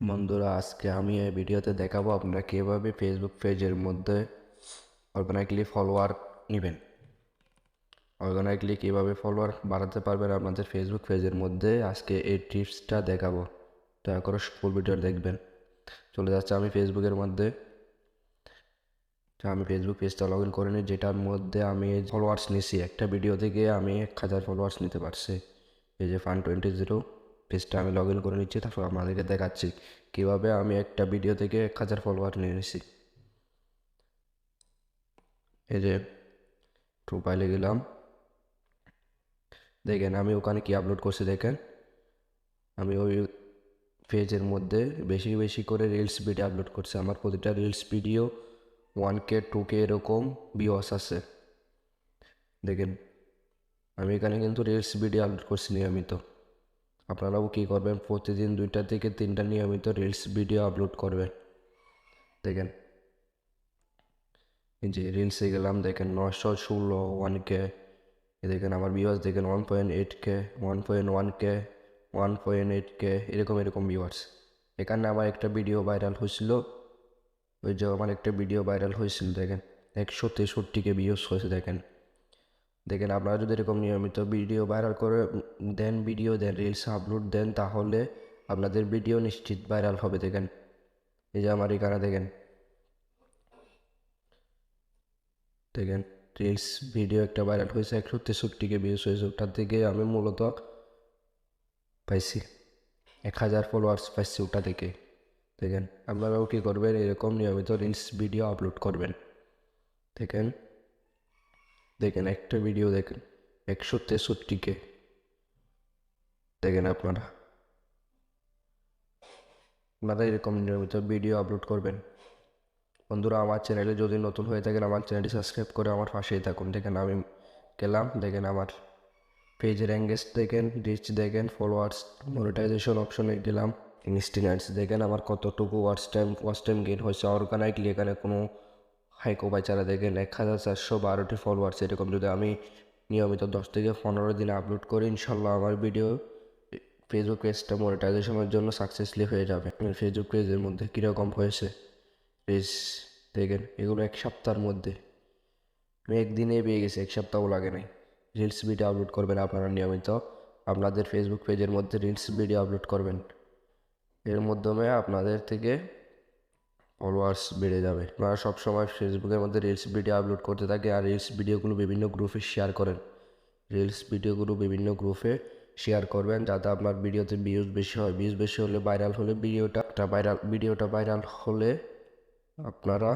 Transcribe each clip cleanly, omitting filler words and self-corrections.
বন্ধুরা, আজকে আমি এই ভিডিওতে দেখাবো আপনারা কীভাবে ফেসবুক পেজের মধ্যে অর্গানাইকলি ফলোয়ার নেবেন। অর্গানাইকলি কীভাবে ফলোয়ার বাড়াতে পারবেন আপনাদের ফেসবুক পেজের মধ্যে আজকে এই টিপসটা দেখাবো। দয়া করে ফুল ভিডিও দেখবেন। চলে যাচ্ছে আমি ফেসবুকের মধ্যে। আমি ফেসবুক পেজটা লগ ইন করে নিই, যেটার মধ্যে আমি ফলোয়ার্স নিছি। একটা ভিডিও থেকে আমি 1000 ফলোয়ার্স নিতে পারছি। এই যে Fun20 পেজটা আমি লগ ইন করে নিচ্ছি, তারপর আপনাদেরকে দেখাচ্ছি কীভাবে আমি একটা ভিডিও থেকে 1000 ফলোয়ার নিয়ে নিছি। এই যে প্রোফাইলে গেলাম, দেখেন আমি ওখানে কি আপলোড করছি। দেখেন আমি ওই পেজের মধ্যে বেশি বেশি করে রিলস ভিডিও আপলোড করছি। আমার প্রতিটা রিলস ভিডিও 1K 2K এরকম ভিউয়ার্স আছে। দেখেন আমি এখানে কিন্তু রিলস ভিডিও আপলোড করছি নিয়মিত। আপনারাও কী করবেন, প্রতিদিন 2টা থেকে 3টা নিয়মিত রিলস ভিডিও আপলোড করবেন। দেখেন এই যে রিলসে গেলাম, দেখেন 916 1K। দেখেন আমার ভিউয়ার্স, দেখেন 1.8K 1.1K 1.8K এরকম এরকম ভিউয়ার্স। এখানে আমার একটা ভিডিও ভাইরাল হয়েছিল, ওই যে আমার একটা ভিডিও ভাইরাল হয়েছিল, দেখেন 163K ভিউস হয়েছে। দেখেন দেখেন আপনারা যদি এরকম নিয়মিত ভিডিও ভাইরাল করে দেন, রিলস আপলোড দেন, তাহলে আপনাদের ভিডিও নিশ্চিত ভাইরাল হবে। দেখেন এই যে আমার এখানে দেখেন দেখেন রিলস ভিডিও একটা ভাইরাল হয়েছে, 163K ভিউস হয়েছে। ওটার থেকে আমি মূলত পাইছি 1000 ফলোয়ার্স পাইছি ওটা থেকে। দেখেন আপনারাও কী করবেন, এরকম নিয়মিত রিলস ভিডিও আপলোড করবেন। দেখেন দেখেন একটা ভিডিও দেখেন 163K। দেখেন আপনারা এরকম নিয়মিত ভিডিও আপলোড করবেন। বন্ধুরা, আমার চ্যানেলে যদি নতুন হয়ে থাকেন আমার চ্যানেলটি সাবস্ক্রাইব করে আমার পাশেই থাকুন। দেখেন আমি গেলাম, দেখেন আমার পেজের এঙ্গেজ দেখেন, রিচ দেখেন, ফলোয়ার্স মনিটাইজেশন অপশনে গেলাম, ইনস্টিগ্যান্টস দেখেন আমার কতটুকু ওয়াচ টাইম গেইন হয়েছে অর্গানাইকলি। এখানে কোনো হাইকো বাইচারা দেখেন 1412টি ফলোয়ার্স। এরকম যদি আমি নিয়মিত 10 থেকে 15 দিন আপলোড করি, ইনশাল্লাহ আমার ভিডিও ফেসবুক পেজটা মনিটাইজেশনের জন্য সাকসেসফুলি হয়ে যাবে। ফেসবুক পেজের মধ্যে কীরকম হয়েছে পেজ দেখেন, এগুলো এক সপ্তাহের মধ্যে আমি একদিনে পেয়ে গেছি, এক সপ্তাহও লাগে নাই। রিলস ভিডিও আপলোড করবেন আপনারা নিয়মিত, আপনাদের ফেসবুক পেজের মধ্যে রিলস ভিডিও আপলোড করবেন। এর মাধ্যমে আপনাদের থেকে ফলোয়ার্স বেড়ে যাবে। আপনারা সবসময় ফেসবুকের মধ্যে রিলস ভিডিও আপলোড করতে থাকে, আর রিলস ভিডিওগুলো বিভিন্ন গ্রুপে শেয়ার করেন। রিলস ভিডিওগুলো বিভিন্ন গ্রুপে শেয়ার করবেন, যাতে আপনার ভিডিওতে ভিউজ বেশি হয়। ভিউজ বেশি হলে, ভাইরাল হলে, ভিডিওটা ভাইরাল হলে আপনারা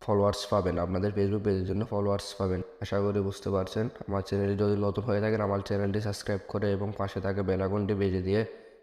ফলোয়ার্স পাবেন, আপনাদের ফেসবুক পেজের জন্য ফলোয়ার্স পাবেন। আশা করি বুঝতে পারছেন। আমার চ্যানেলে যদি নতুন হয়ে থাকেন আমার চ্যানেলটি সাবস্ক্রাইব করে এবং পাশে থাকা বেল আইকনটি বেজে দিয়ে